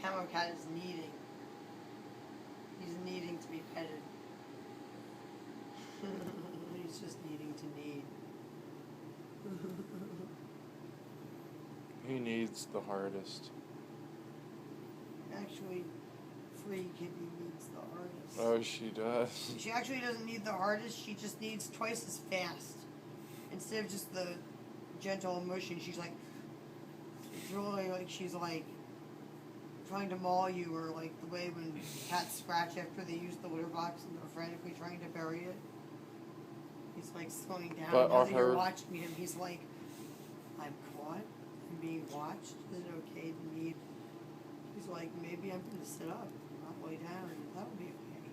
CamoCat is kneading. He's needing to be petted. He's just needing to knead. He needs the hardest. Actually, Flea Kitty needs the hardest. Oh, she does. She actually doesn't need the hardest, she just needs twice as fast. Instead of just the gentle motion, she's like, it's really like she's like trying to maul you, or like the way when cats scratch after they use the litter box and they're frantically trying to bury it. He's like slowing down. But now that you're watching him, he's like, I'm caught, I'm being watched, is it okay to knead? He's like, maybe I'm going to sit up, not lay down, and that'll be okay.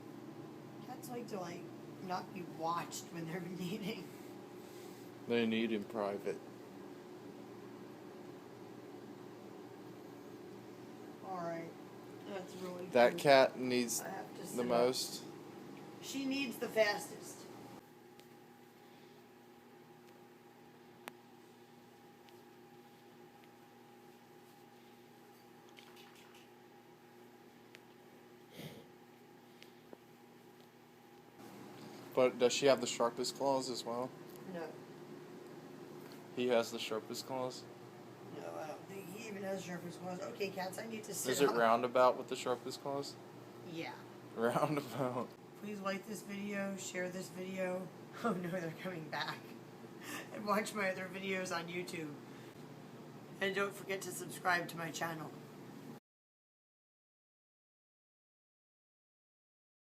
Cats like to like not be watched when they're kneading. They need in private. Alright, that's really That cute. cat needs I have to the sit most. up. She needs the fastest. But does she have the sharpest claws as well? No. He has the sharpest claws? No, I don't think he even has sharpest claws. Okay, cats, I need to sit Is it up. roundabout with the sharpest claws? Yeah. Roundabout. Please like this video, share this video. Oh no, they're coming back. And watch my other videos on YouTube. And don't forget to subscribe to my channel.